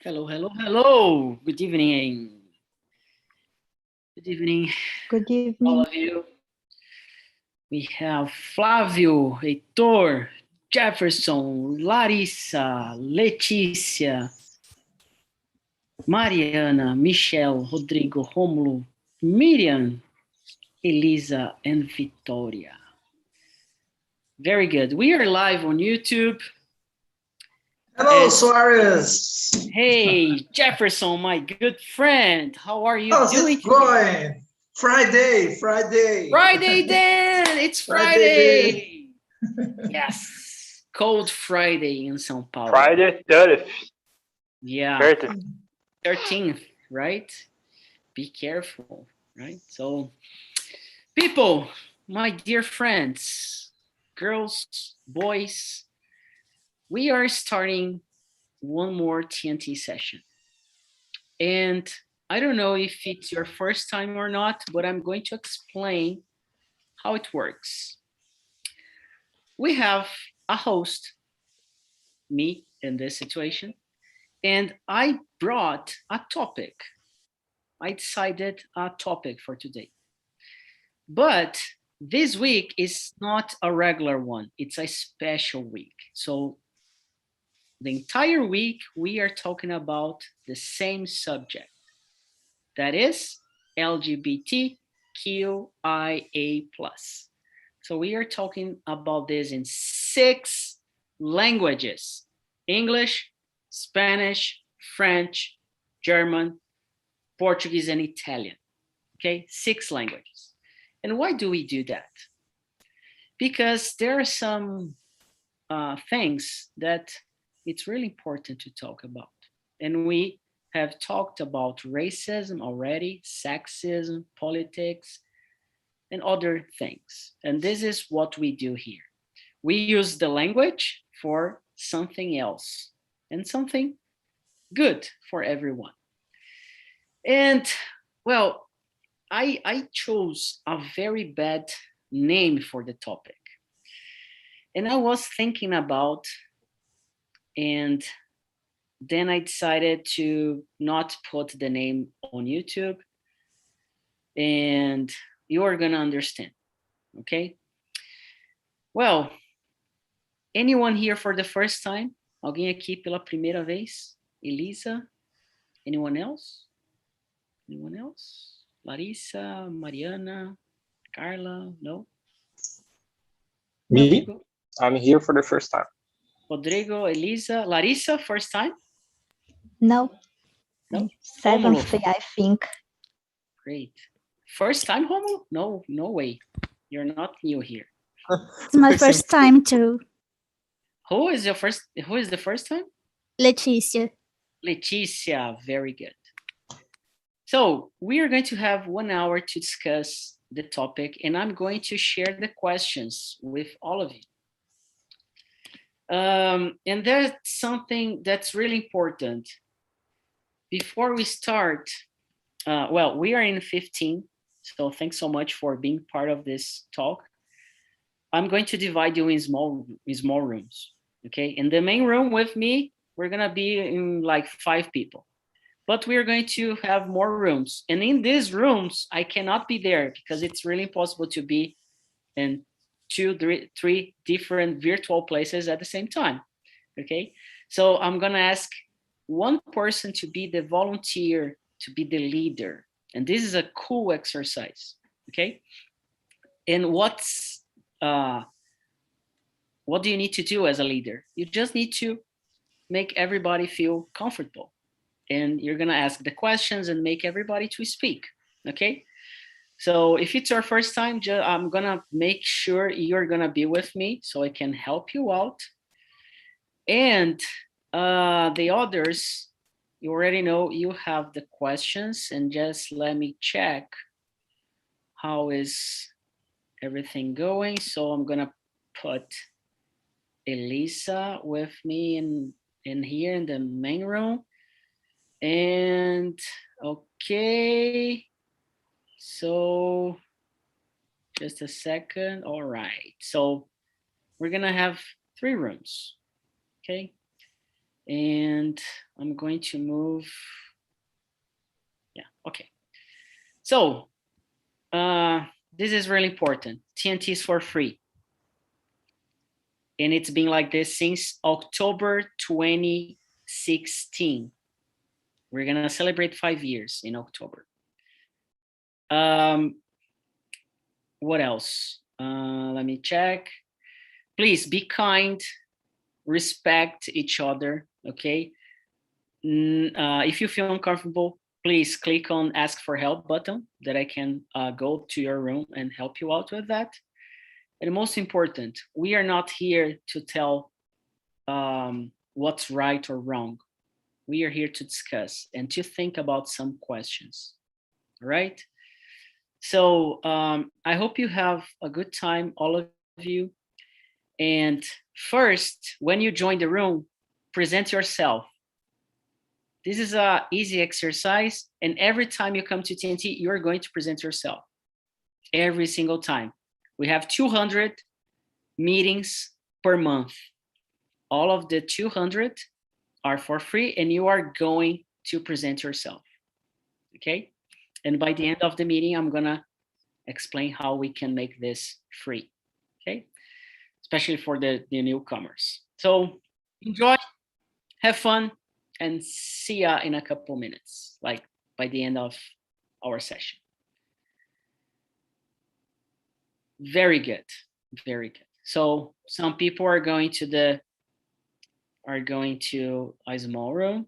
Hello, hello, hello. Good evening. Good evening, Good all evening. of you. We have Flávio, Heitor, Jefferson, Larissa, Letícia, Mariana, Michelle, Rodrigo, Rômulo, Miriam, Elisa, and Victoria. Very good. We are live on YouTube. Hello, Suarez. Hey, Jefferson, my good friend. How are you How's doing it going? Friday. Friday, Dan. It's Friday. Yes. Cold Friday in São Paulo. Friday 30th. Yeah. 30th. 13th, right? Be careful, right? So, people, my dear friends, girls, boys, we are starting one more TNT session. And I don't know if it's your first time or not, but I'm going to explain how it works. We have a host, me in this situation, and I brought a topic. I decided a topic for today. But this week is not a regular one, it's a special week. So the entire week, we are talking about the same subject. That is LGBTQIA+. So we are talking about this in 6 languages: English, Spanish, French, German, Portuguese, and Italian. Okay, 6 languages. And why do we do that? Because there are some things that it's really important to talk about. And we have talked about racism already, sexism, politics, and other things. And this is what we do here. We use the language for something else and something good for everyone. And well, I chose a very bad name for the topic. And I was thinking about, and then I decided to not put the name on YouTube, and you are gonna understand, okay? Well, anyone here for the first time? Alguém aqui pela primeira vez? Elisa? Anyone else? Anyone else? Larissa, Mariana, Carla? No? Me? No, I'm here for the first time. Rodrigo, Elisa, Larissa, first time? No. No? Seventh, Romulo. I think. Great. First time, Romulo? No, no way. You're not new here. It's my first time too. Who is the first time? Leticia. Leticia, very good. So we are going to have 1 hour to discuss the topic, and I'm going to share the questions with all of you. And there's something that's really important. Before we start, well, we are in 15, so thanks so much for being part of this talk. I'm going to divide you in small rooms, okay? In the main room with me, we're gonna be in like 5 people, but we're going to have more rooms. And in these rooms, I cannot be there because it's really impossible to be in 2, 3 different virtual places at the same time, okay? So I'm gonna ask one person to be the volunteer, to be the leader. And this is a cool exercise, okay? And what do you need to do as a leader? You just need to make everybody feel comfortable. And you're gonna ask the questions and make everybody to speak, okay? So if it's your first time, I'm gonna make sure you're gonna be with me so I can help you out. And the others, you already know you have the questions, and just let me check how is everything going. So I'm gonna put Elisa with me in here in the main room. And okay, so just a second. All right, so we're gonna have 3 rooms, okay? And I'm going to move. Yeah, okay. So this is really important. TNT is for free. And it's been like this since October 2016. We're gonna celebrate 5 years in October. What else? Let me check. Please be kind, respect each other, okay? If you feel uncomfortable, please click on ask for help button that I can go to your room and help you out with that. And most important, we are not here to tell what's right or wrong. We are here to discuss and to think about some questions, all right? So I hope you have a good time, all of you. And first, when you join the room, present yourself. This is an easy exercise. And every time you come to TNT, you're going to present yourself. Every single time. We have 200 meetings per month. All of the 200 are for free, and you are going to present yourself, okay? And by the end of the meeting, I'm gonna explain how we can make this free, okay? Especially for the newcomers. So enjoy, have fun, and see ya in a couple minutes, like by the end of our session. Very good, very good. So some people are going to a small room.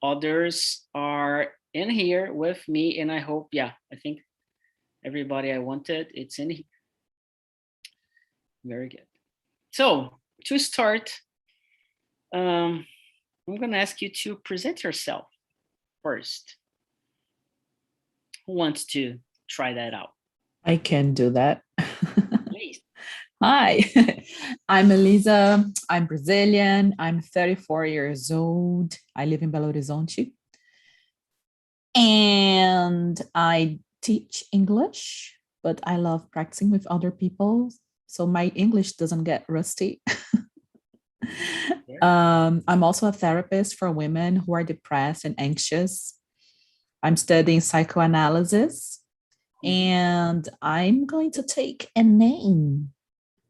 Others are in here with me, and I hope, yeah, I think everybody I wanted, it's in here. Very good. So to start, I'm gonna ask you to present yourself first. Who wants to try that out? I can do that. Please. Hi, I'm Elisa. I'm Brazilian. I'm 34 years old. I live in Belo Horizonte. And I teach English, but I love practicing with other people. So my English doesn't get rusty. I'm also a therapist for women who are depressed and anxious. I'm studying psychoanalysis. And I'm going to take a name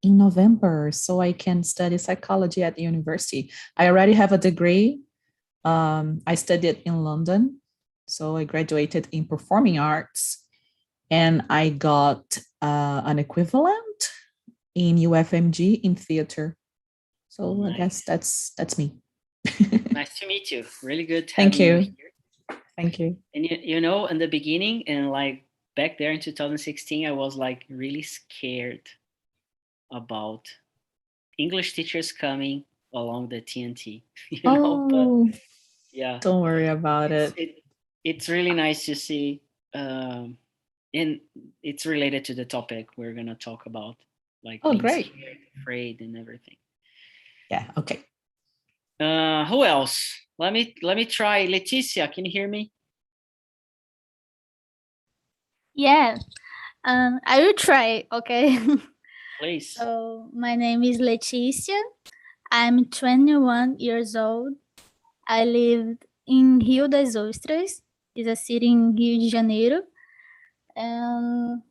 in November so I can study psychology at the university. I already have a degree. I studied in London. So I graduated in performing arts and I got an equivalent in UFMG in theater. So nice. I guess that's me. Nice to meet you. Really good. Thank you. Thank you. And you know, in the beginning, and like back there in 2016, I was like really scared about English teachers coming along the TNT. You know, but yeah. Don't worry about it. It's really nice to see, and it's related to the topic we're gonna talk about, like being great, scared, afraid, and everything. Yeah. Okay. Who else? Let me try. Leticia, can you hear me? Yeah, I will try, okay? Please. So my name is Leticia. I'm 21 years old. I live in Rio das Ostras. It's a city in Rio de Janeiro. And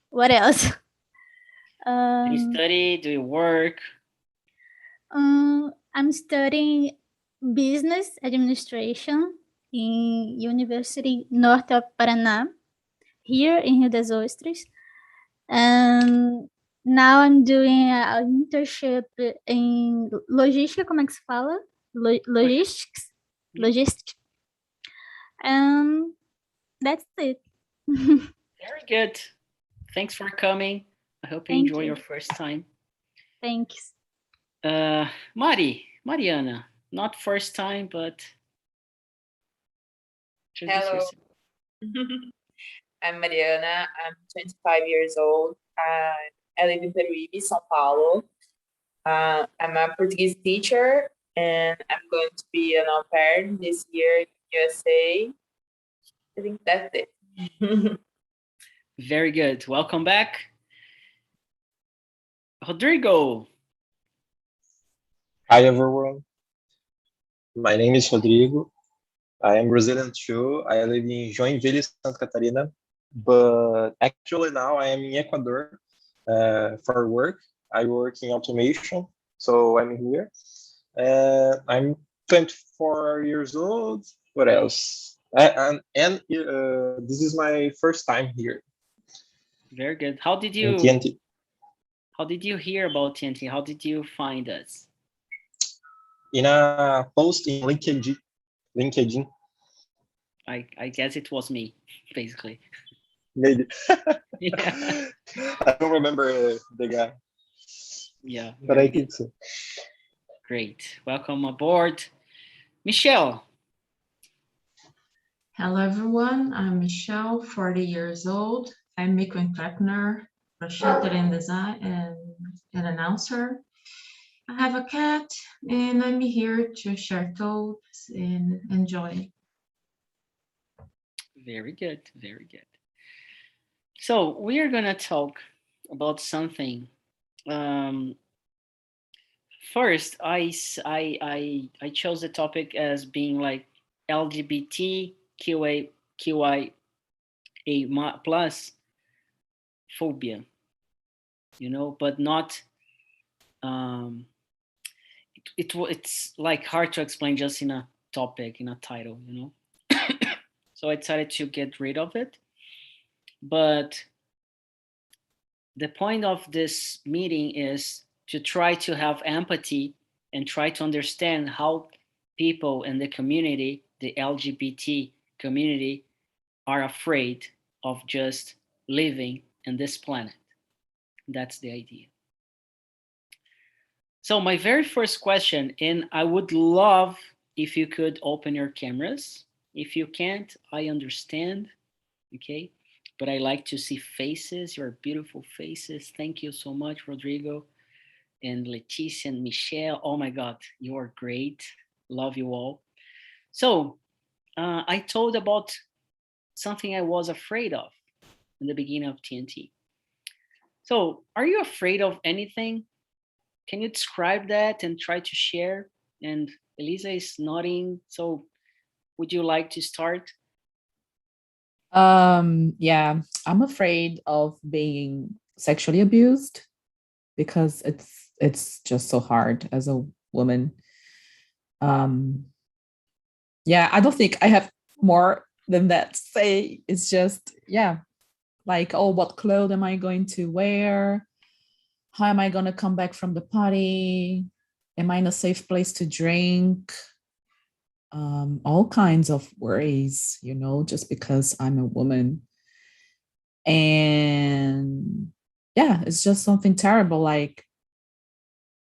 what else? Do you study? Do you work? I'm studying business administration in University Norte of Paraná, here in Rio das Ostras. And now I'm doing an internship in logística, como é que se fala? Logistics. And that's it. Very good. Thanks for coming. I hope you enjoy your first time. Thanks. Mariana, not first time, but hello. I'm Mariana. I'm 25 years old. I live in Peruíbe, São Paulo. I'm a Portuguese teacher, and I'm going to be an au pair this year in USA. I think that's it. Very good. Welcome back. Rodrigo. Hi, everyone. My name is Rodrigo. I am Brazilian too. I live in Joinville, Santa Catarina, but actually now I am in Ecuador for work. I work in automation, so I'm here. I'm 24 years old. What else? And this is my first time here Very good. How did in you TNT. hear about TNT? How did you find us? In a post in LinkedIn, I guess it was me, basically. maybe. Yeah. I don't remember the guy, Yeah. but I Very good. think so. Great. Welcome aboard. Michelle. Hello, everyone. I'm Michelle, 40 years old. I'm micro entrepreneur, crocheter and design, and an announcer. I have a cat, and I'm here to share thoughts and enjoy. Very good. Very good. So we are going to talk about something. First, I chose the topic as being like LGBTQIA plus phobia, but not. It's like hard to explain just in a topic, in a title. So I decided to get rid of it. But the point of this meeting is to try to have empathy and try to understand how people in the community, the LGBT community, are afraid of just living in this planet. That's the idea. So my very first question, and I would love if you could open your cameras. If you can't, I understand. Okay. But I like to see faces, your beautiful faces. Thank you so much, Rodrigo and Leticia and Michelle. Oh my God, you are great. Love you all. So I told about something I was afraid of in the beginning of TNT. So are you afraid of anything? Can you describe that and try to share? And Elisa is nodding. So would you like to start? Yeah, I'm afraid of being sexually abused because it's just so hard as a woman. Yeah, I don't think I have more than that to say. It's just, yeah, like, oh, what clothes am I going to wear? How am I going to come back from the party? Am I in a safe place to drink? All kinds of worries, just because I'm a woman. And yeah, it's just something terrible. Like,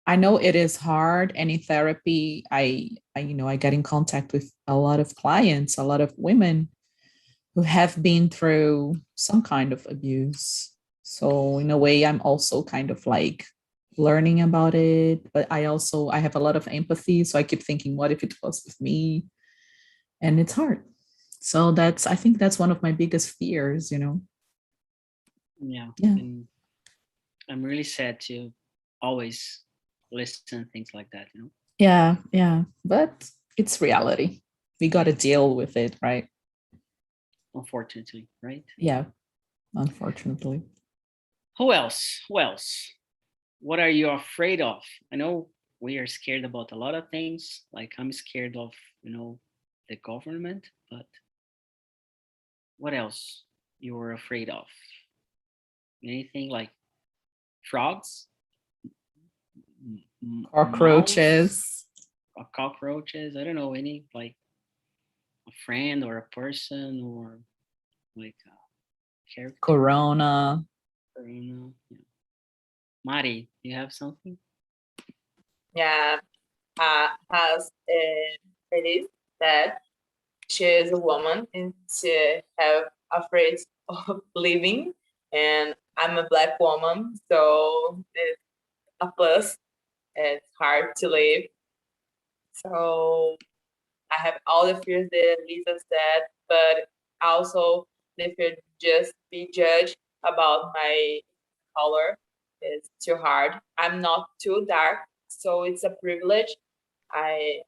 I know it is hard. And in therapy, I get in contact with a lot of clients, a lot of women who have been through some kind of abuse. So in a way, I'm also kind of like learning about it, but I have a lot of empathy. So I keep thinking, what if it was with me? And it's hard. So I think that's one of my biggest fears. Yeah. Yeah. And I'm really sad to always listen things like that. Yeah. But it's reality. We got to deal with it, right? Unfortunately, right? Yeah, unfortunately. Who else? What are you afraid of? I know we are scared about a lot of things. Like I'm scared of, the government, but what else you were afraid of? Anything like frogs? Cockroaches. Mouse, cockroaches? I don't know, any like a friend or a person or like a character. Corona. Yeah. Mari, you have something? Yeah, has it is that she is a woman and she have afraid of living, and I'm a Black woman, so it's a plus. It's hard to live, so I have all the fears that Lisa said, but also the fear just be judged about my color is too hard. I'm not too dark, so it's a privilege. I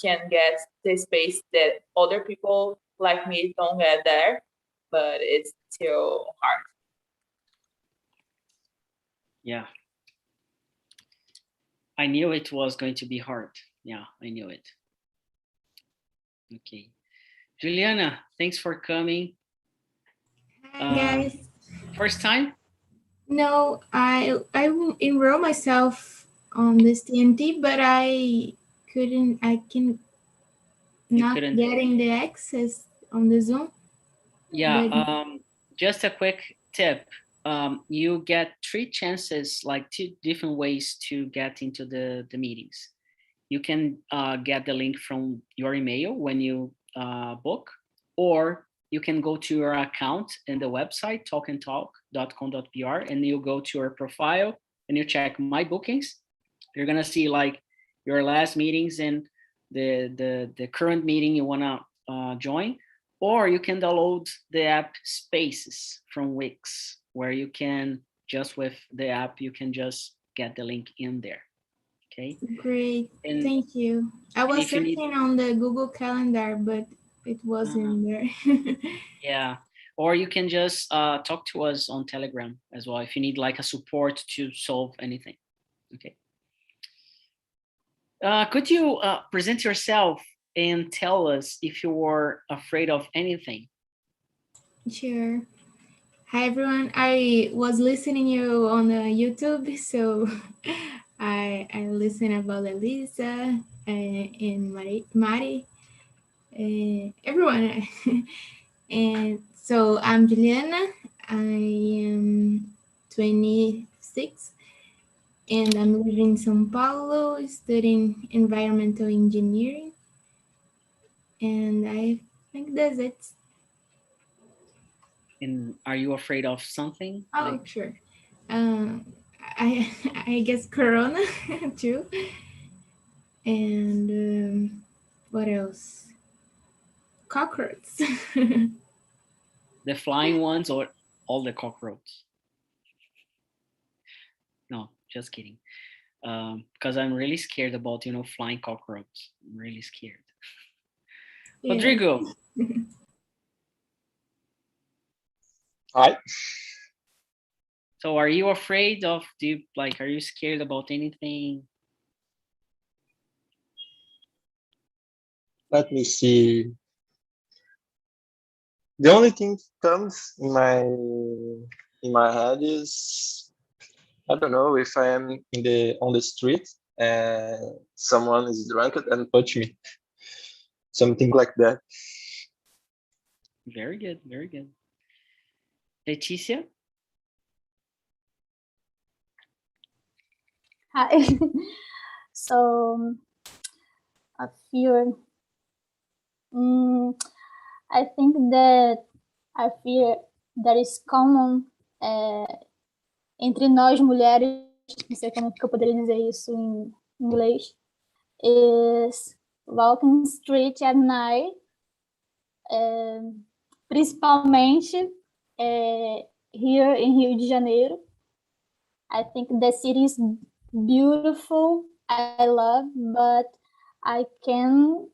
can get the space that other people like me don't get there, but it's still hard. Yeah. I knew it was going to be hard. Yeah, I knew it. Okay. Juliana, thanks for coming. Hi guys. First time? No, I enrolled myself on this TNT, but I can not getting the access on the Zoom. Yeah, but just a quick tip. You get 3 chances, like 2 different ways to get into the meetings. You can get the link from your email when you book, or you can go to your account in the website, talkandtalk.com.br, and you go to your profile and you check my bookings. You're gonna see like your last meetings and the current meeting you wanna join, or you can download the app Spaces from Wix, where you can just with the app, you can just get the link in there. Okay. Great, and thank you. I was searching on the Google Calendar, but it wasn't there. Yeah, or you can just talk to us on Telegram as well if you need like a support to solve anything. Okay. Could you present yourself and tell us if you were afraid of anything? Sure. Hi everyone. I was listening you on YouTube, so I listened about Elisa and Mari, everyone. And so I'm Juliana. I am 26 and I'm living in São Paulo studying environmental engineering. And I think that's it. And are you afraid of something? Oh, sure. I guess Corona too. And what else? Cockroaches. The flying ones or all the cockroaches? No, just kidding. Because I'm really scared about, flying cockroaches. I'm really scared. Yeah. Rodrigo. Hi. So are you afraid of, are you scared about anything? Let me see. The only thing that comes in my head is, I don't know, if I am on the street and someone is drunk and touch me. Something like that. Very good, very good. Leticia? Hi. So, a fear. I think that a fear that is common entre nós mulheres, não sei como que eu poderia dizer isso em inglês, is walking street at night, principalmente here in Rio de Janeiro. I think the city is beautiful, I love, but I can...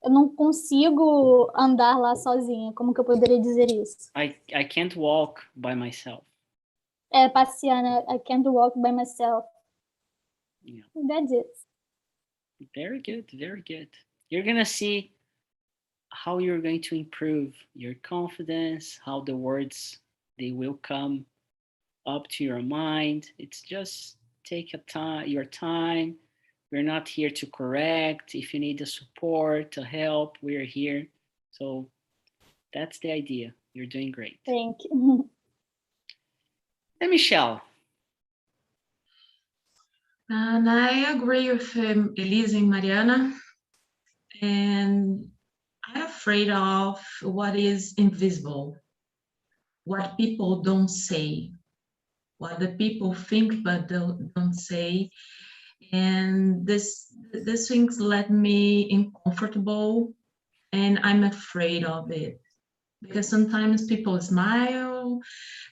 eu não consigo andar lá sozinha. Como que eu poderia dizer isso? I can't walk by myself. Passear, né? I can't walk by myself. Yeah. That's it. Very good, very good. You're gonna see how you're going to improve your confidence, how the words, they will come up to your mind. It's just take your time. We're not here to correct. If you need the support, to help, we're here. So that's the idea. You're doing great. Thank you. And Michelle. And I agree with Elisa and Mariana. And I'm afraid of what is invisible, what people don't say, what the people think but don't say. And this things let me uncomfortable, and I'm afraid of it, because sometimes people smile,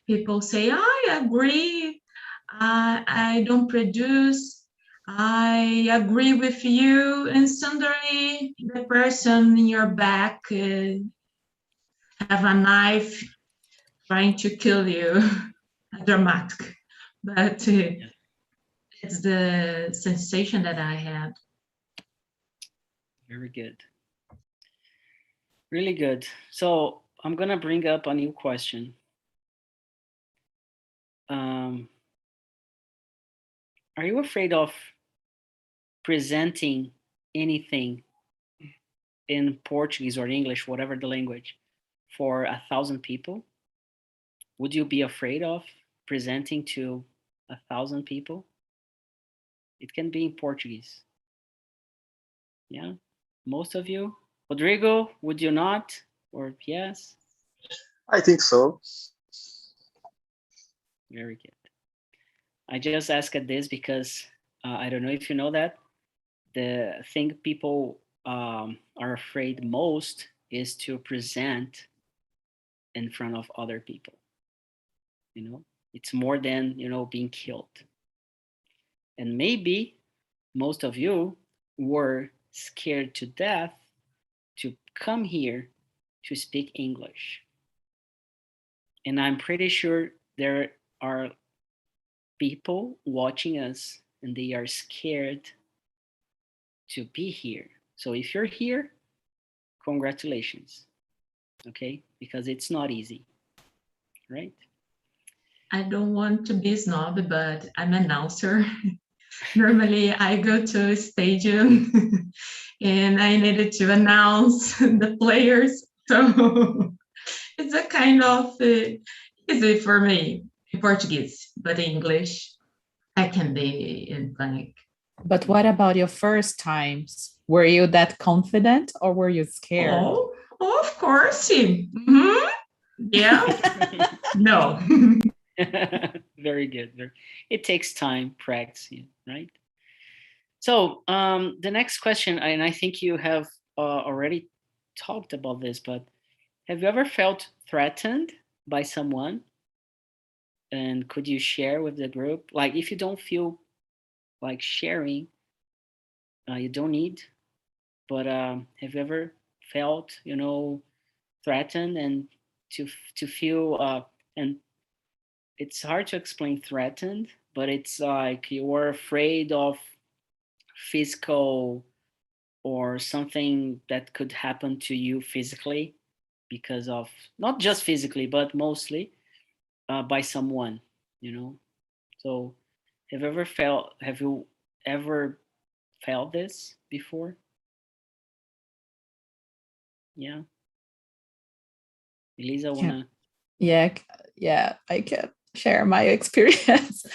people say, I agree, I don't produce, I agree with you, and suddenly the person in your back have a knife trying to kill you. Dramatic, but it's the sensation that I had. Very good. Really good. So I'm gonna bring up a new question. Are you afraid of presenting anything in Portuguese or English, whatever the language, for 1,000 people? Would you be afraid of presenting to 1,000 people? It can be in Portuguese. Yeah, most of you. Rodrigo, would you not? Or yes? I think so. Very good. I just asked this because I don't know if you know that. The thing people are afraid most is to present in front of other people. You know, it's more than, you know, being killed. And maybe most of you were scared to death to come here to speak English. And I'm pretty sure there are people watching us and they are scared to be here. So if you're here, congratulations. Okay? Because it's not easy. Right? I don't want to be snob, but I'm an announcer. Normally I go to a stadium and I needed to announce the players. So it's a kind of easy for me in Portuguese, but in English, I can be in panic. But what about your first times? Were you that confident or were you scared? Oh, of course. Mm-hmm. Yeah. No. Very good. It takes time, practice, right? So the next question, and I think you have already talked about this, but have you ever felt threatened by someone? And could you share with the group? Like, if you don't feel like sharing, you don't need. But have you ever felt, you know, threatened and to feel and it's hard to explain threatened, but it's like you're afraid of physical or something that could happen to you physically because of not just physically but mostly by someone, you know. So have you ever felt this before? Yeah. Elisa, wanna? Yeah, I can share my experience.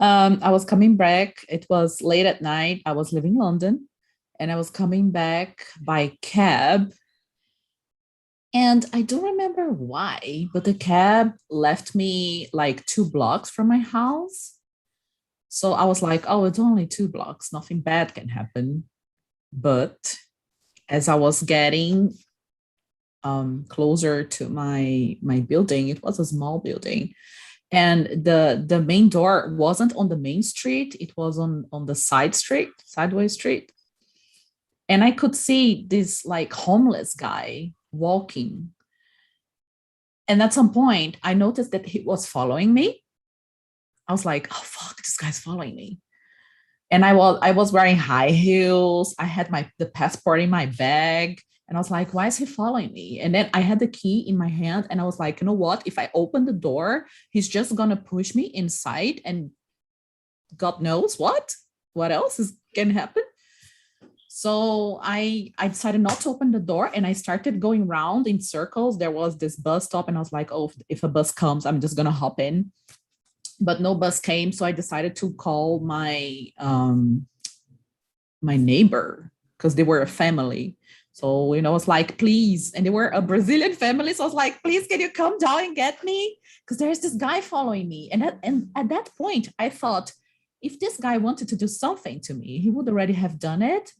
I was coming back. It was late at night. I was living in London and I was coming back by cab. And I don't remember why, but the cab left me like 2 blocks from my house. So I was like, oh, it's only 2 blocks. Nothing bad can happen. But as I was getting closer to my building, it was a small building. And the main door wasn't on the main street. It was on the sideway street. And I could see this like homeless guy walking. And at some point, I noticed that he was following me. I was like, oh, fuck, this guy's following me. And I was wearing high heels. I had the passport in my bag. And I was like, why is he following me? And then I had the key in my hand. And I was like, you know what? If I open the door, he's just going to push me inside. And God knows what else is going to happen. So I decided not to open the door. And I started going around in circles. There was this bus stop. And I was like, oh, if a bus comes, I'm just going to hop in. But no bus came. So I decided to call my neighbor because they were a family. So, you know, I was like, please. And they were a Brazilian family. So I was like, please, can you come down and get me? Because there's this guy following me. And at that point, I thought, if this guy wanted to do something to me, he would already have done it.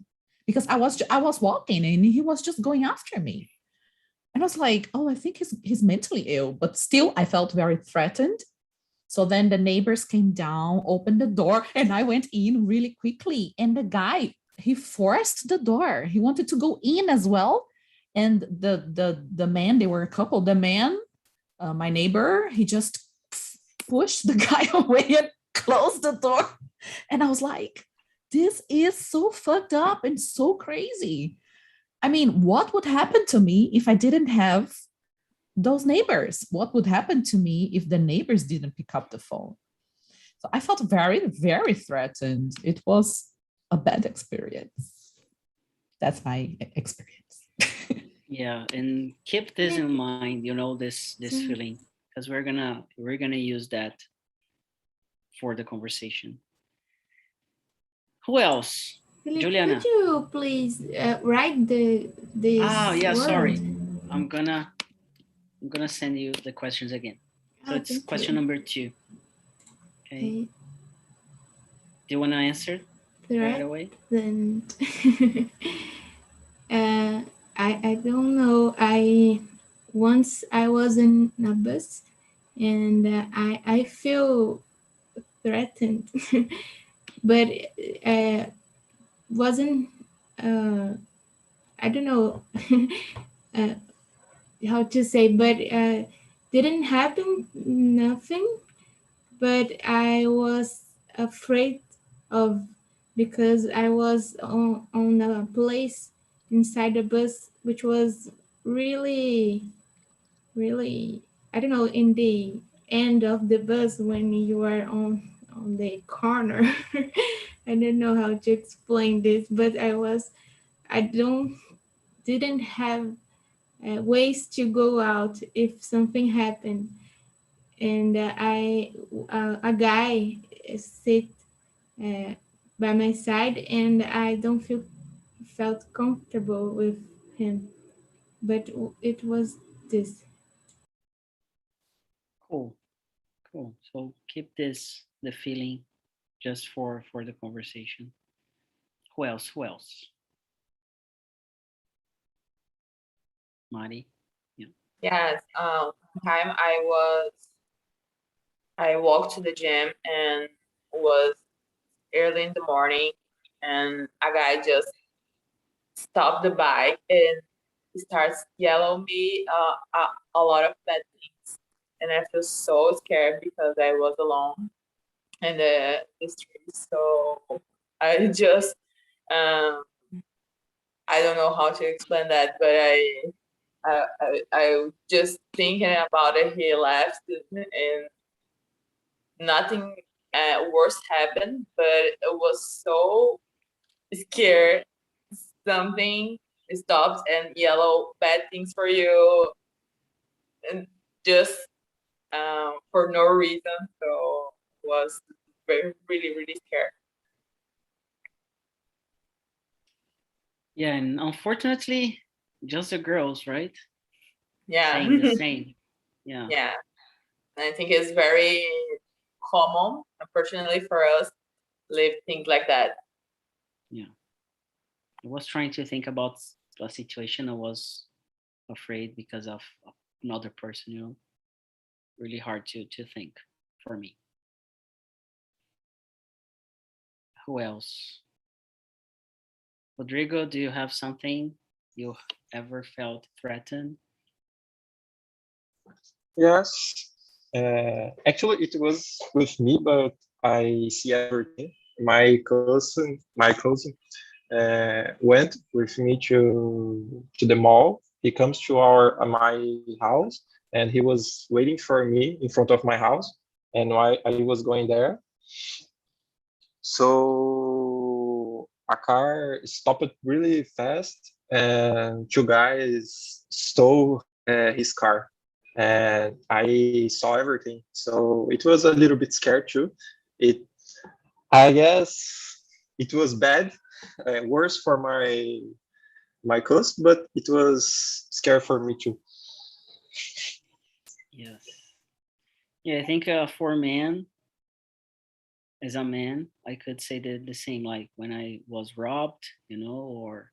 Because I was walking and he was just going after me. And I was like, oh, I think he's mentally ill. But still, I felt very threatened. So then the neighbors came down, opened the door, and I went in really quickly. And the guy, he forced the door. He wanted to go in as well. And the man, they were a couple. The man, my neighbor, he just pushed the guy away and closed the door. And I was like, this is so fucked up and so crazy. I mean, what would happen to me if I didn't have those neighbors? What would happen to me if the neighbors didn't pick up the phone? So I felt very, very threatened. It was a bad experience. That's my experience. Yeah, and keep this in mind, you know, this feeling, because we're gonna use that for the conversation. Who else? Felipe, Juliana. could you please write this Yeah, word? sorry. I'm gonna send you the questions again. So it's question number 2. Okay. Do you want to answer right away? Then I don't know. Once I was in a bus and I feel threatened, but wasn't I don't know how to say, but didn't happen nothing, but I was afraid of, because I was on a place inside the bus which was really I don't know, in the end of the bus when you are on the corner. I don't know how to explain this, but I didn't have ways to go out if something happened. And a guy sit by my side, and I don't felt comfortable with him. But it was this. Cool. So keep the feeling just for the conversation. Who else? Mari? Yeah. Yes. Time I walked to the gym and was early in the morning, and a guy just stopped the bike and starts yelling me a lot of bad things, and I feel so scared because I was alone in the street. So I just I don't know how to explain that, but I just thinking about it. He left, and nothing worse happened, but it was so scared. Something stops and yellow bad things for you, and just for no reason. So was really scared. Yeah, and unfortunately, just the girls, right? Yeah. Saying the same. Yeah. Yeah. And I think it's very common, unfortunately for us, live things like that. Yeah. I was trying to think about a situation. I was afraid because of another person, you know. Really hard to think for me. Who else? Rodrigo, do you have something you ever felt threatened? Yes. Actually, it was with me, but I see everything. My cousin went with me to the mall. He comes to my house, and he was waiting for me in front of my house, and I was going there. So a car stopped really fast, and 2 guys stole his car, and I saw everything. So it was a little bit scared too. I guess it was bad, worse for my cousin, but it was scary for me too. Yes. Yeah, I think for men, as a man, I could say the same, like when I was robbed, you know, or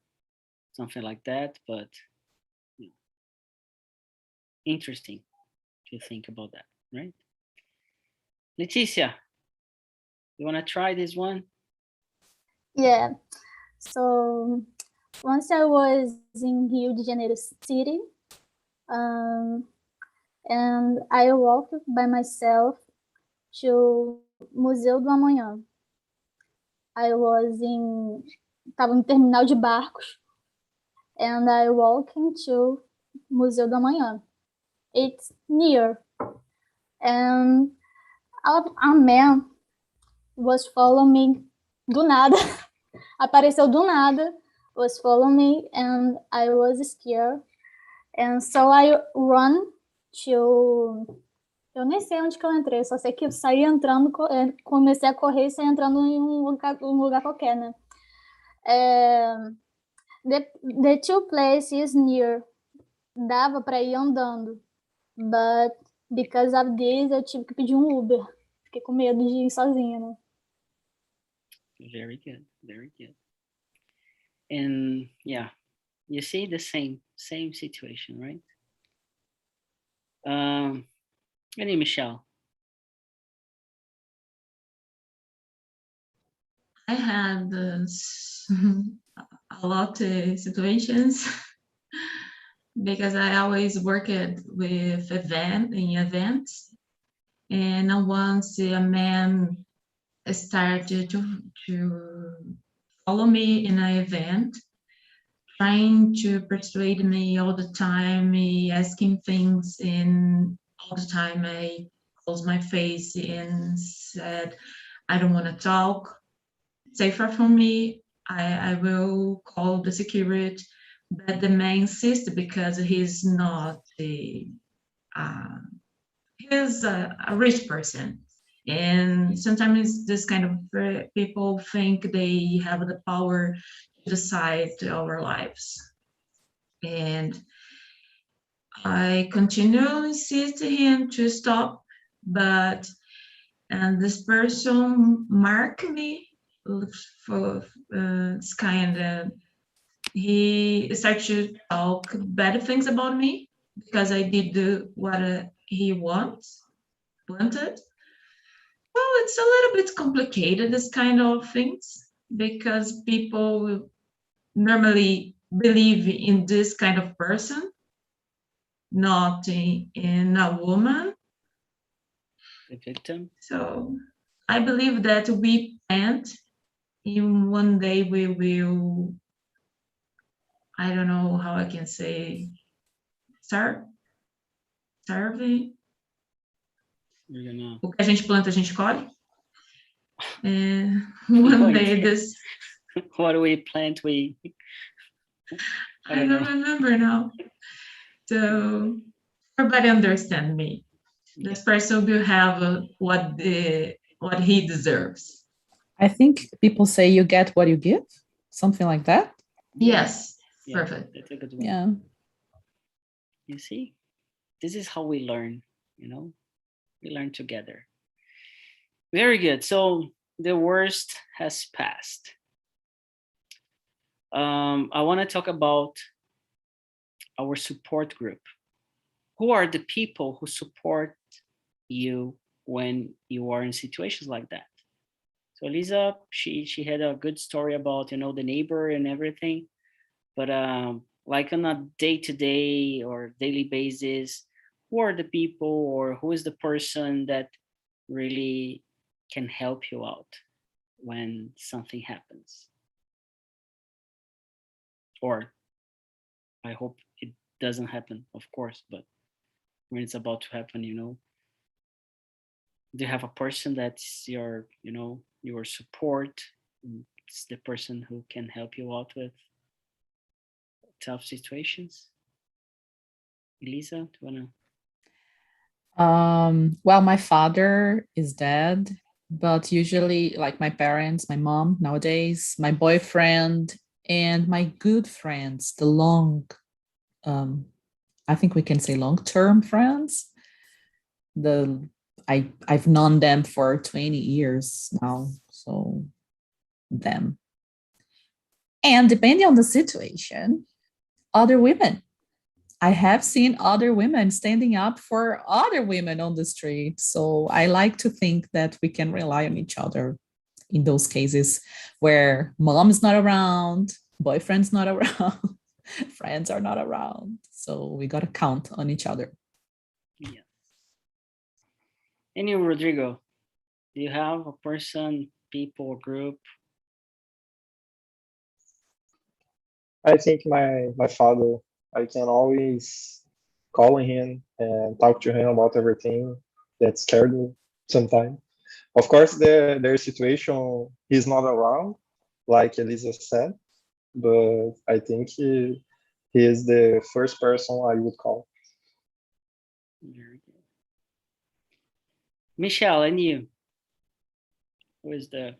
something like that. But you know, interesting to think about that, right? Leticia, you want to try this one? Yeah. So once I was in Rio de Janeiro city, and I walked by myself to Museu do Amanhã. Estava no terminal de barcos, and I walked into Museu do Amanhã. It's near, and a man was following me do nada. Apareceu do nada, was following me, and I was scared. And so I run to... Eu nem sei onde que eu entrei, só sei que eu saí entrando, comecei a correr e saí entrando em um lugar qualquer, né? The two places near, dava para ir andando, but because of this, eu tive que pedir um Uber. Fiquei com medo de ir sozinha, né? Very good, very good. And yeah, you see the same situation, right? And Michelle. I had a lot of situations because I always worked with events, and once a man started to follow me in an event, trying to persuade me all the time, asking things, and all the time I closed my face and said, I don't want to talk, stay far from me, I will call the security. But the man insisted because he's not he's a rich person. And sometimes this kind of people think they have the power to decide our lives. And I continually insist to him to stop, but this person marked me for this kind of, he started to talk bad things about me because I did what he wanted. Well, it's a little bit complicated, this kind of things, because people normally believe in this kind of person, not in a woman. The victim. So I believe that we planned, in one day we will, I don't know how I can say, starving. O que a gente planta, a gente colhe. One day this... What do we plant? I don't remember now. So everybody understand me. This person will have what he deserves. I think people say you get what you give, something like that. Yes, yeah, perfect. That's a good one. Yeah. You see, this is how we learn, you know, we learn together. Very good. So the worst has passed. I want to talk about our support group. Who are the people who support you when you are in situations like that? So Lisa, she had a good story about, you know, the neighbor and everything, but like on a day-to-day or daily basis, who are the people or who is the person that really can help you out when something happens? Or I hope it doesn't happen, of course, but when it's about to happen, you know, do you have a person that's your, you know, your support? It's the person who can help you out with tough situations? Elisa, do you want to? Well, my father is dead, but usually like my parents, my mom nowadays, my boyfriend, and my good friends, the long, I think we can say long-term friends. I've known them for 20 years now, so them. And depending on the situation, other women. I have seen other women standing up for other women on the street. So I like to think that we can rely on each other in those cases where mom's not around, boyfriend's not around, friends are not around. So we got to count on each other. Yeah. And you, Rodrigo, do you have a person, people, group? I think my father, I can always call him and talk to him about everything that scared me sometimes. Of course, their situation, he's not around, like Elisa said, but I think he is the first person I would call. Very good. Michelle, and you? Who is the...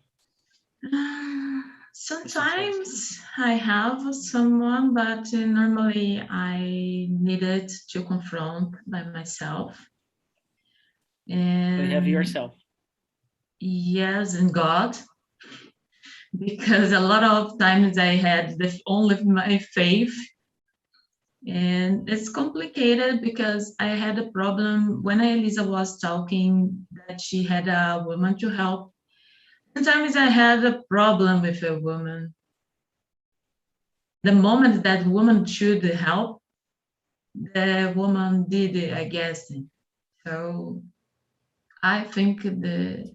Sometimes I have someone, but normally I needed to confront by myself. And So you have yourself. Yes, and God, because a lot of times I had only my faith, and it's complicated because I had a problem when Elisa was talking that she had a woman to help. Sometimes I had a problem with a woman. The moment that woman should help, the woman did it, I guess. So I think a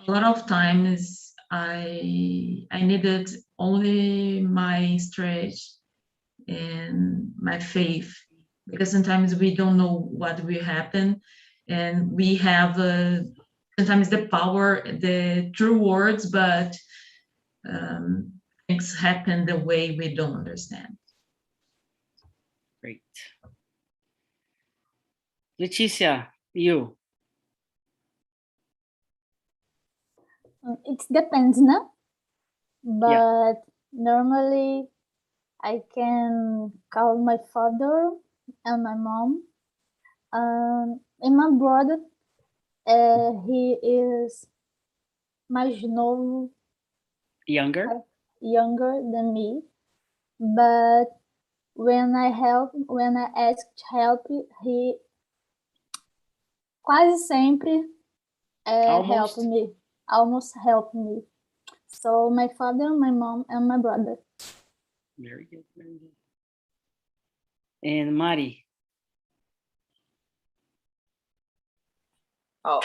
lot of times I needed only my strength and my faith, because sometimes we don't know what will happen, and we have sometimes the power, the true words, but things happen the way we don't understand. Great. Leticia, you? It depends, no? But normally I can call my father and my mom. And my brother, he is mais novo. Younger? Younger than me. But when I asked help, he quase sempre helped me. Almost helped me. So my father, my mom, and my brother. Very good, very good. And Mari? Oh,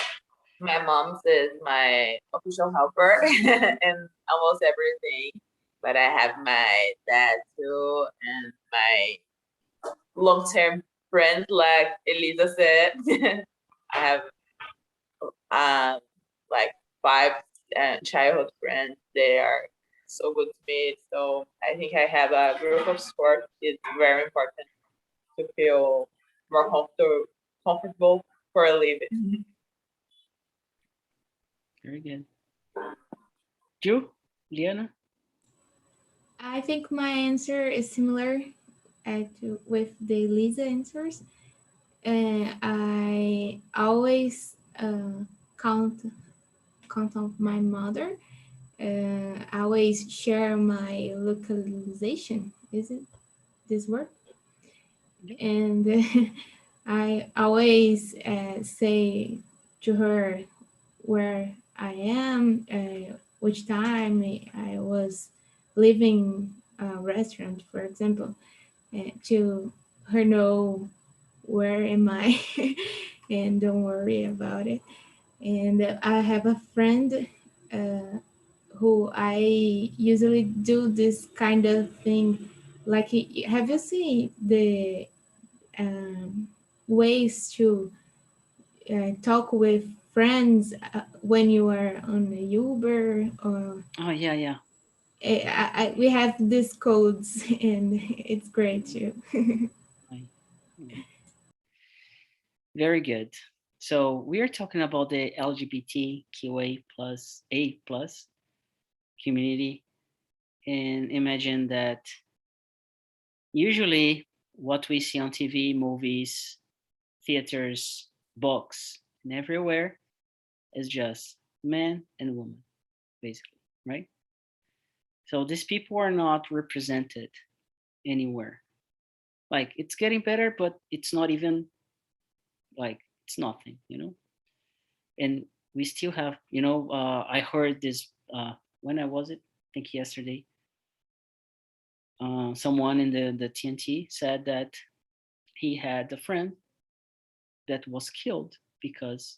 my mom is my official helper in almost everything. But I have my dad too, and my long-term friends, like Elisa said. I have like 5 childhood friends. They are so good to me. So I think I have a group of support. It's very important to feel more comfortable for a living. Very good. You, Liana? I think my answer is similar with the Lisa answers. I always count on my mother. I always share my localization. Is it this word? And I always say to her where I am, which time I was leaving a restaurant, for example, to her know where am I and don't worry about it. And I have a friend who I usually do this kind of thing. Like, have you seen the ways to talk with friends when you are on the Uber? Or Oh, yeah. we have these codes, and it's great too. Very good. So we are talking about the LGBTQA plus A plus community, and imagine that usually what we see on TV, movies, theaters, books, and everywhere is just man and woman, basically, right? So these people are not represented anywhere. like it's getting better, but it's not even like it's nothing, you know. And we still have, you know, I heard this when I was it, I think yesterday. Someone in the TNT said that he had a friend that was killed because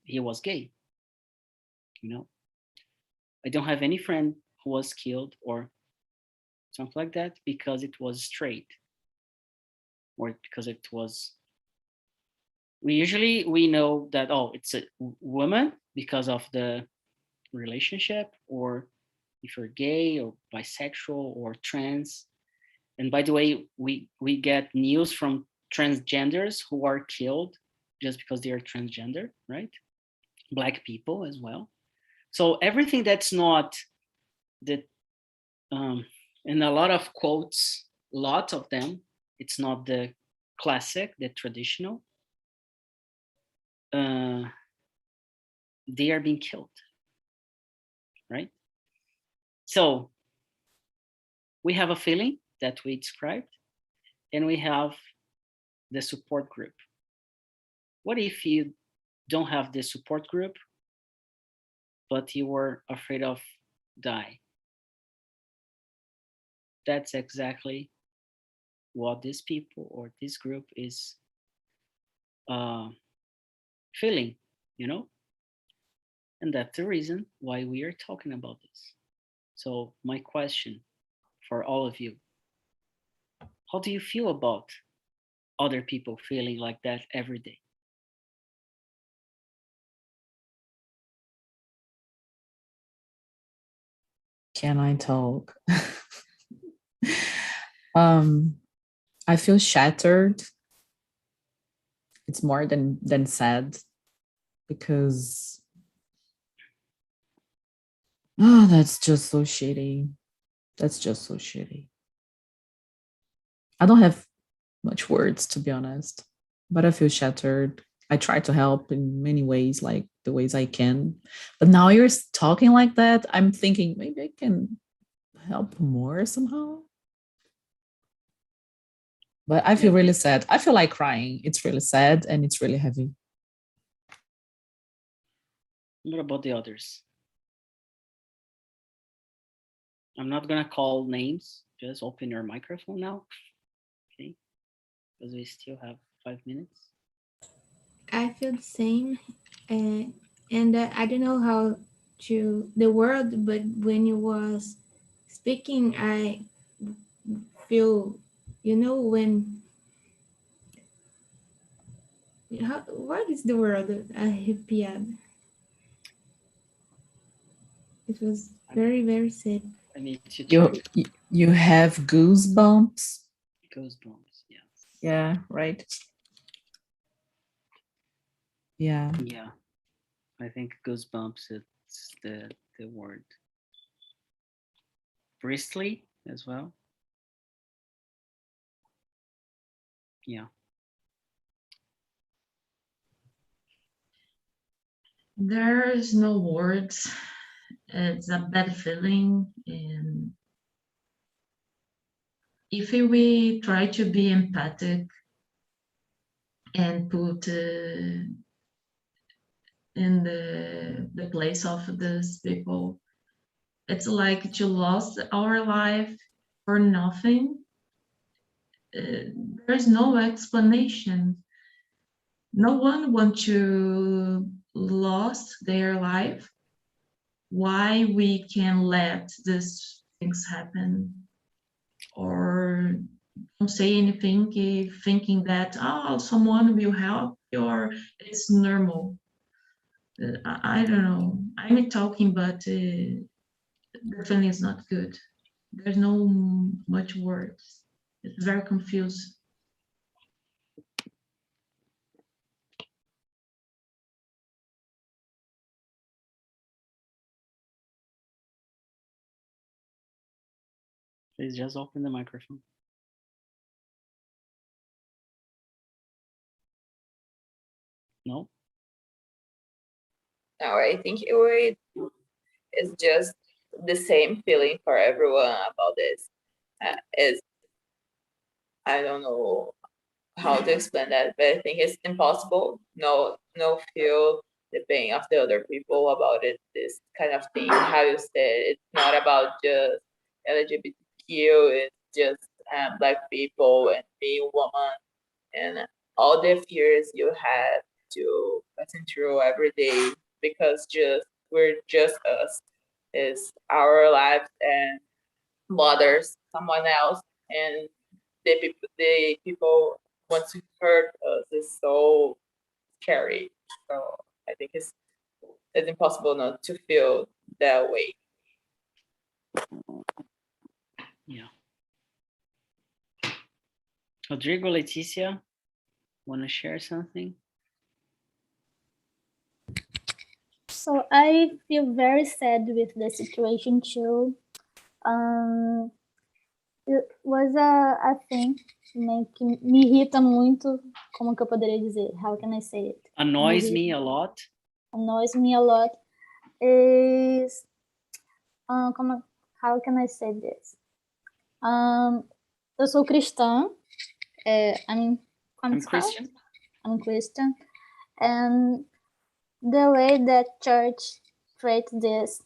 he was gay. You know, I don't have any friend who was killed or something like that because it was straight or because it was. We know that, oh, it's a woman because of the relationship, or if you're gay or bisexual or trans. And by the way, we get news from transgenders who are killed just because they are transgender, right? Black people as well. So everything that's not the and a lot of quotes, lots of them, it's not the classic, the traditional. They are being killed, right? So we have a feeling that we described, and we have the support group. What if you don't have the support group, but you were afraid of die? That's exactly what these people or this group is feeling, you know? And that's the reason why we are talking about this. So my question for all of you, how do you feel about other people feeling like that every day? Can I talk? I feel shattered. It's more than sad, because that's just so shitty. That's just so shitty. I don't have much words, to be honest, but I feel shattered. I try to help in many ways, like the ways I can. But now you're talking like that, I'm thinking maybe I can help more somehow. But I feel really sad. I feel like crying. It's really sad and it's really heavy. What about the others? I'm not gonna call names. Just open your microphone now, okay? Because we still have 5 minutes. I feel the same, and I don't know how to the word, but when you was speaking, I feel, you know, when what is the word? Arrepiada. It was very, very sad. I need to you have goosebumps. Goosebumps, yes. Yeah, right. Yeah. Yeah, I think goosebumps it's the word. Bristly as well. Yeah. There's no words. It's a bad feeling, and if we try to be empathic and put in the place of these people, it's like to lose our life for nothing. There's no explanation. No one wants to lose their life. Why we can let these things happen, or don't say anything, thinking that, oh, someone will help, or it's normal. I don't know. I'm talking, but the feeling is not good. There's no much words. It's very confused. Please just open the microphone. No? No, I think it's just the same feeling for everyone about this. I don't know how to explain that, but I think it's impossible. No feel the pain of the other people about it. This kind of thing, how you said, it's not about just LGBTQ. It's just Black people and being woman and all the fears you have to passing through every day because we're just us. It's our lives and bothers someone else, and the people want to hurt us is so scary. So I think it's impossible not to feel that way. Yeah. Rodrigo, Leticia, want to share something? So I feel very sad with the situation too. It was a thing que me irrita muito. Como que eu poderia dizer? How can I say it? Annoys me a lot. Annoys me a lot. Is how can I say this? Eu sou cristã. I'm Christian. I'm Christian, and the way that church treats this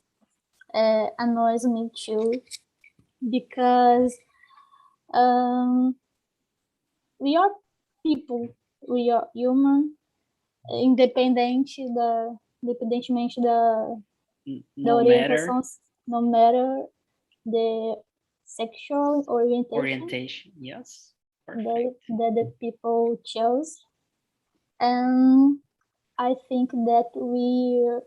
annoys me too, because we are people, we are human, independentemente da orientação, no matter the sexual orientation. Yes. That the people chose. And I think that we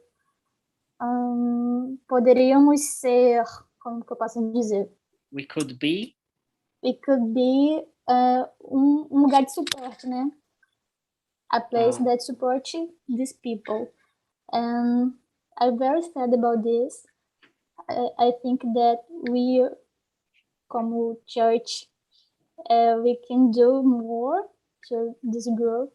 poderíamos ser, como que eu posso dizer? We could be lugar de suporte, né? A place that supports these people. And I'm very sad about this. I think that we, como church, we can do more to this group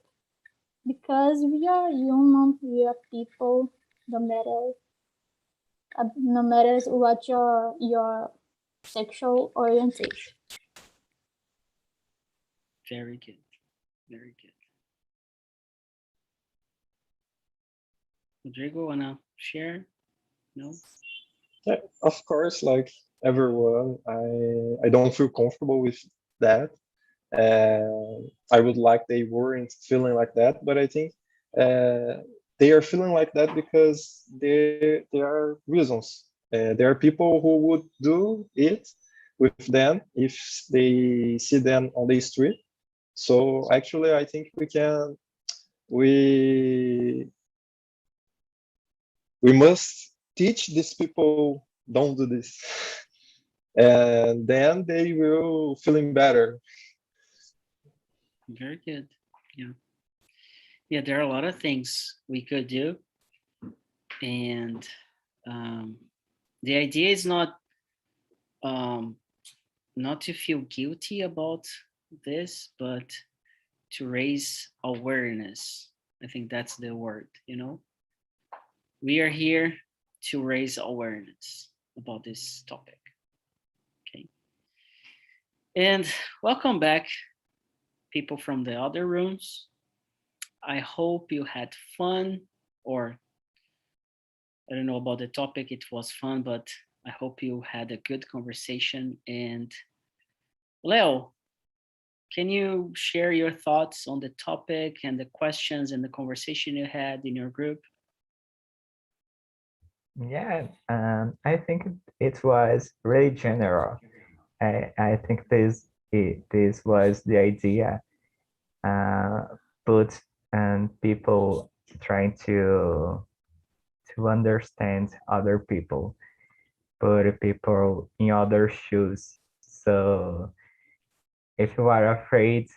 because we are human, we are people, no matter what your sexual orientation. Very good. Very good. Rodrigo, wanna share? No? Yeah, of course, like everyone, I don't feel comfortable with that. I would like they weren't feeling like that, but I think they are feeling like that because there are reasons. There are people who would do it with them if they see them on the street. So actually, I think we must teach these people don't do this, and then they will feeling better. Very good. Yeah, there are a lot of things we could do, and the idea is not to feel guilty about this, but to raise awareness. I think that's the word, we are here to raise awareness about this topic. Okay, and welcome back, people from the other rooms. I hope you had fun, or I don't know about the topic, it was fun, but I hope you had a good conversation. And Leo, can you share your thoughts on the topic and the questions and the conversation you had in your group? Yeah, I think it was really general. I think this was the idea, but people trying to understand other people, put people in other shoes. So if you are afraid,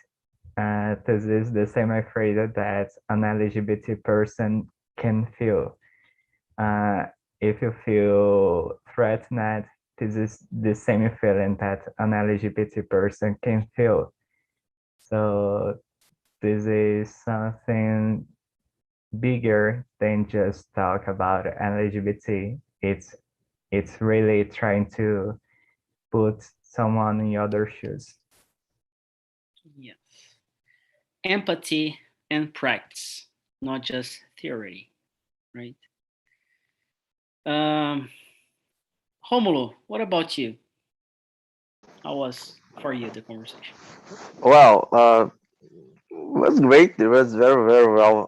this is the same afraid that an LGBT person can feel. If you feel threatened, this is the same feeling that an LGBT person can feel. So this is something bigger than just talk about LGBT. It's really trying to put someone in other shoes. empathy and practice, not just theory, right? Romulo, what about you? How was for you the conversation? Well, it was great. It was very, very well.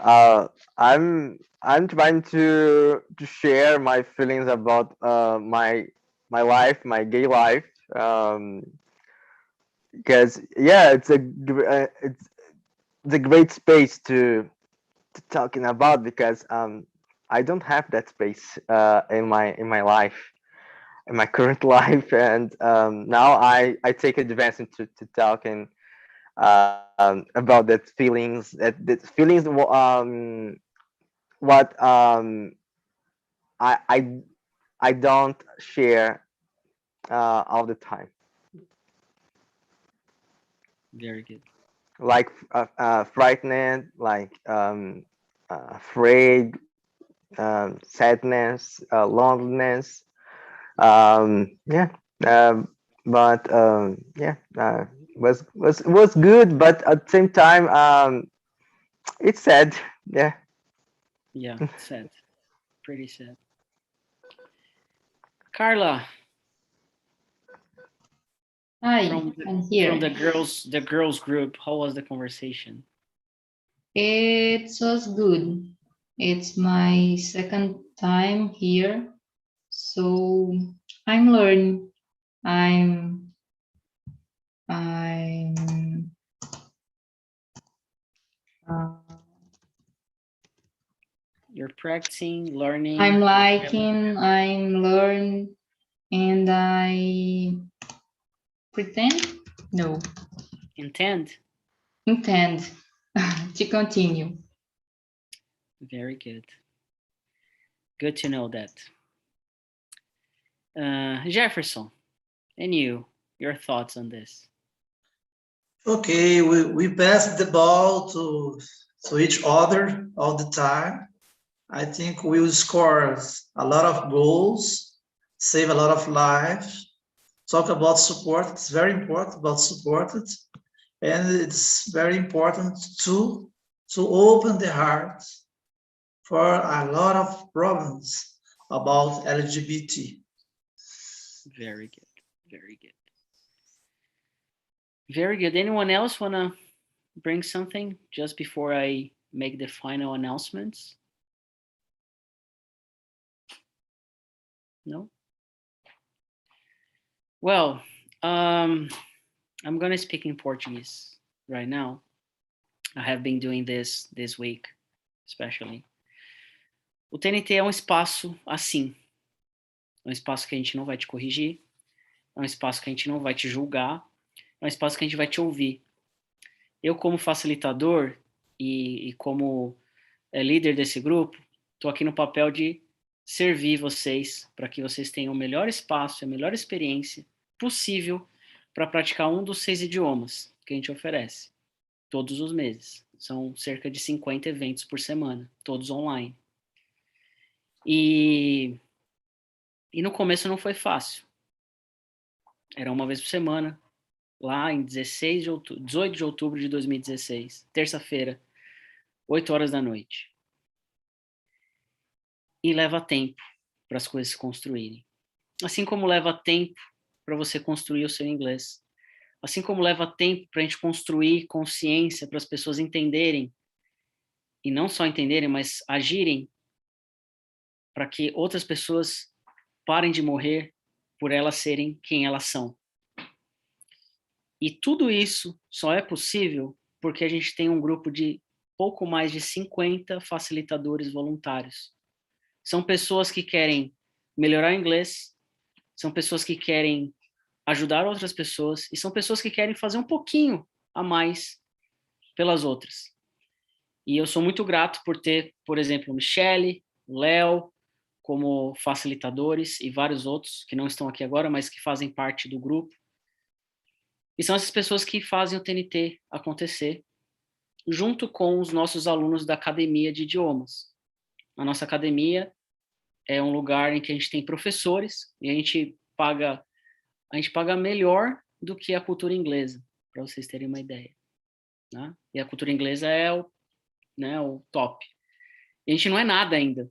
I'm trying to share my feelings about my life, my gay life. Because yeah, it's a great space to talking about, because I don't have that space in my life, in my current life, and now I take advantage to talking about that feelings what I I I don't share all the time, Very good. like frightened, like afraid, sadness, loneliness. Yeah, but yeah, was good, but at the same time, it's sad. Yeah. Yeah, sad. Pretty sad. Carla, Hi, from I'm here. from the girls group, how was the conversation? It was good. It's my second time here, so I'm learning. I'm I'm uh, You're practicing, learning. I'm liking, I'm learn, and I pretend, no, Intend. intend to continue. Very good. Good to know that. Jefferson, and your thoughts on this? Okay, we pass the ball to each other all the time. I think we will score a lot of goals, save a lot of lives. Talk about support. It's very important about support, and it's very important to open the heart for a lot of problems about LGBT. Very good. Very good. Very good. Anyone else want to bring something just before I make the final announcements? No? Well, I'm going to speak in Portuguese right now. I have been doing this week, especially. O TNT é um espaço assim. É um espaço que a gente não vai te corrigir. É um espaço que a gente não vai te julgar. É um espaço que a gente vai te ouvir. Eu, como facilitador e como líder desse grupo, estou aqui no papel de servir vocês para que vocês tenham o melhor espaço, a melhor experiência possível para praticar um dos 6 idiomas que a gente oferece todos os meses. São cerca de 50 eventos por semana, todos online. E no começo não foi fácil. Era uma vez por semana, lá em 18 de outubro de 2016, terça-feira, 8 horas da noite. E leva tempo para as coisas se construírem. Assim como leva tempo para você construir o seu inglês. Assim como leva tempo para a gente construir consciência para as pessoas entenderem, e não só entenderem, mas agirem para que outras pessoas parem de morrer por elas serem quem elas são. E tudo isso só é possível porque a gente tem um grupo de pouco mais de 50 facilitadores voluntários. São pessoas que querem melhorar o inglês, são pessoas que querem ajudar outras pessoas e são pessoas que querem fazer um pouquinho a mais pelas outras. E eu sou muito grato por ter, por exemplo, Michele, Léo, como facilitadores e vários outros que não estão aqui agora, mas que fazem parte do grupo. E são essas pessoas que fazem o TNT acontecer, junto com os nossos alunos da Academia de Idiomas. A nossa academia é um lugar em que a gente tem professores e a gente paga melhor do que a cultura inglesa, para vocês terem uma ideia. né? E a cultura inglesa é o top. E a gente não é nada ainda.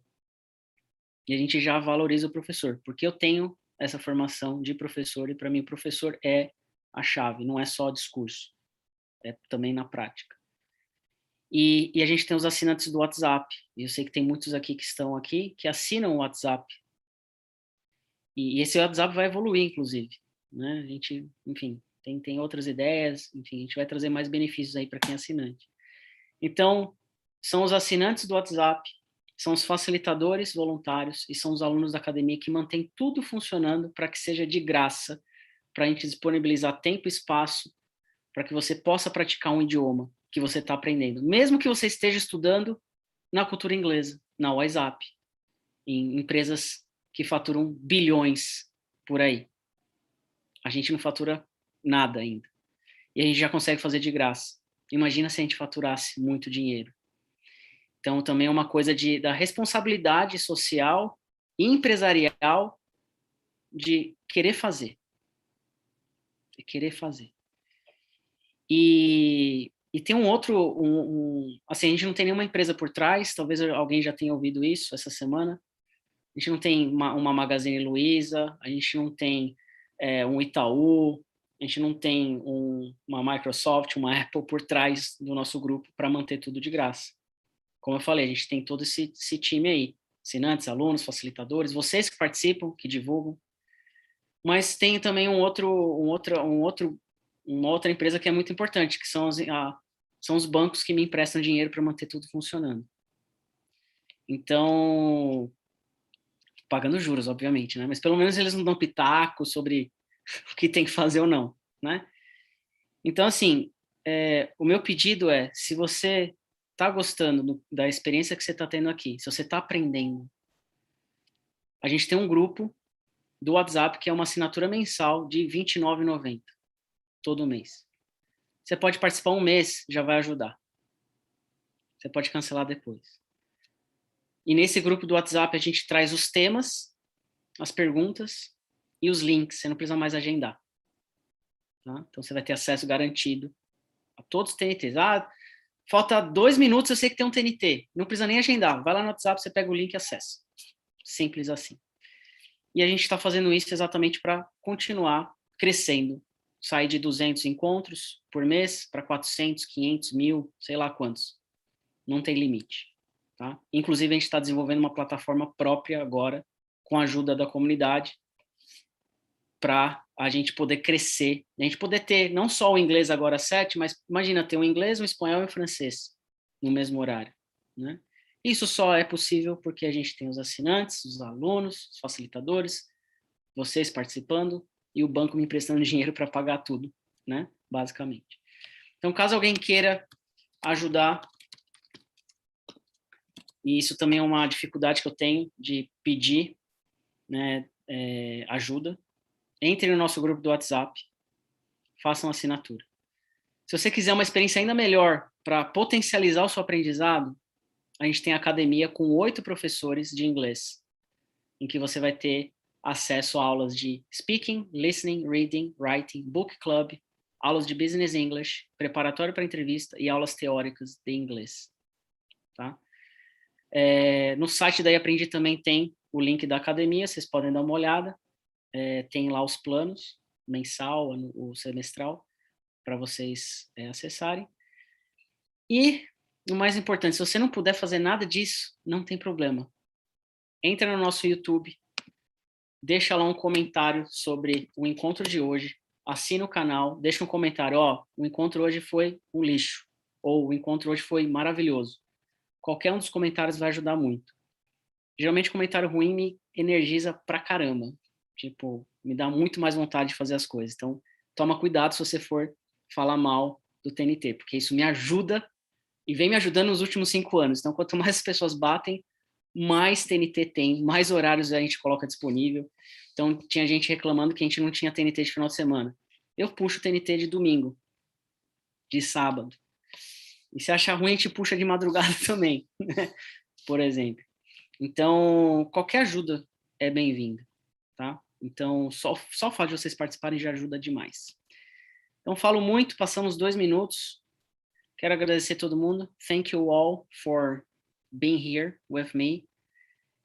E a gente já valoriza o professor, porque eu tenho essa formação de professor, e para mim o professor é a chave, não é só discurso, é também na prática. E a gente tem os assinantes do WhatsApp, e eu sei que tem muitos aqui que estão aqui, que assinam o WhatsApp. E esse WhatsApp vai evoluir, inclusive, né? A gente, enfim, tem outras ideias, enfim, a gente vai trazer mais benefícios aí para quem é assinante. Então, são os assinantes do WhatsApp, são os facilitadores voluntários e são os alunos da academia que mantêm tudo funcionando para que seja de graça, para a gente disponibilizar tempo e espaço para que você possa praticar um idioma que você está aprendendo, mesmo que você esteja estudando na cultura inglesa, na WhatsApp, em empresas que faturam bilhões por aí. A gente não fatura nada ainda. E a gente já consegue fazer de graça. Imagina se a gente faturasse muito dinheiro. Então, também é uma coisa da responsabilidade social e empresarial de querer fazer. De querer fazer. E tem um outro, assim, a gente não tem nenhuma empresa por trás, talvez alguém já tenha ouvido isso essa semana. A gente não tem uma Magazine Luiza, a gente não tem um Itaú, a gente não tem uma Microsoft, uma Apple por trás do nosso grupo para manter tudo de graça. Como eu falei, a gente tem todo esse time aí, assinantes, alunos, facilitadores, vocês que participam, que divulgam, mas tem também uma outra empresa que é muito importante, que são os bancos que me emprestam dinheiro para manter tudo funcionando. Então, pagando juros, obviamente, né? Mas pelo menos eles não dão pitaco sobre o que tem que fazer ou não, né? Então, assim, o meu pedido é, se você está gostando da experiência que você está tendo aqui, se você está aprendendo, a gente tem um grupo do WhatsApp que é uma assinatura mensal de R$ 29,90 todo mês. Você pode participar um mês, já vai ajudar. Você pode cancelar depois. E nesse grupo do WhatsApp a gente traz os temas, as perguntas e os links. Você não precisa mais agendar. Tá? Então você vai ter acesso garantido a todos os TNTs. Falta 2 minutos, eu sei que tem um TNT. Não precisa nem agendar. Vai lá no WhatsApp, você pega o link e acessa. Simples assim. E a gente está fazendo isso exatamente para continuar crescendo. Sair de 200 encontros por mês para 400, 500, 1.000, sei lá quantos. Não tem limite. Tá? Inclusive, a gente está desenvolvendo uma plataforma própria agora, com a ajuda da comunidade, para a gente poder crescer, a gente poder ter não só o inglês agora 7, mas imagina ter o inglês, o espanhol e o francês no mesmo horário, né? Isso só é possível porque a gente tem os assinantes, os alunos, os facilitadores, vocês participando e o banco me emprestando dinheiro para pagar tudo, né? Basicamente. Então, caso alguém queira ajudar, e isso também é uma dificuldade que eu tenho de pedir, né, ajuda, entre no nosso grupo do WhatsApp, façam assinatura. Se você quiser uma experiência ainda melhor para potencializar o seu aprendizado, a gente tem a academia com 8 professores de inglês, em que você vai ter acesso a aulas de speaking, listening, reading, writing, book club, aulas de business English, preparatório para entrevista e aulas teóricas de inglês. Tá? No site da Aprendi também tem o link da academia, vocês podem dar uma olhada. Tem lá os planos, mensal, o semestral, para vocês acessarem. E, o mais importante, se você não puder fazer nada disso, não tem problema. Entra no nosso YouTube, deixa lá um comentário sobre o encontro de hoje, assina o canal, deixa um comentário, o encontro hoje foi um lixo, ou o encontro hoje foi maravilhoso. Qualquer um dos comentários vai ajudar muito. Geralmente, comentário ruim me energiza pra caramba. Tipo, me dá muito mais vontade de fazer as coisas. Então, toma cuidado se você for falar mal do TNT, porque isso me ajuda e vem me ajudando nos últimos 5 anos. Então, quanto mais as pessoas batem, mais TNT tem, mais horários a gente coloca disponível. Então, tinha gente reclamando que a gente não tinha TNT de final de semana. Eu puxo o TNT de domingo, de sábado. E se achar ruim, a gente puxa de madrugada também, né? Por exemplo. Então, qualquer ajuda é bem-vinda, tá? Então, só o fato de vocês participarem já ajuda demais. Então, falo muito, passamos 2 minutos. Quero agradecer todo mundo. Thank you all for being here with me.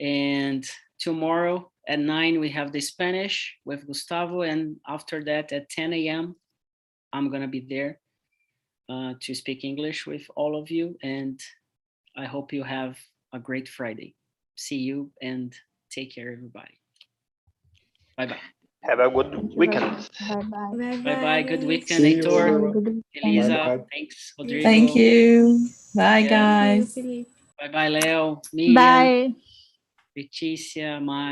And tomorrow at 9, we have the Spanish with Gustavo. And after that, at 10 a.m., I'm going to be there to speak English with all of you. And I hope you have a great Friday. See you and take care, everybody. Bye-bye. Have a good weekend. Bye-bye. Bye-bye. Good weekend, See you. Heitor. Elisa. Bye-bye. Thanks, Rodrigo. Thank you. Bye, Yeah. guys. Bye-bye, Leo. Miriam. Bye. Letícia, Mari.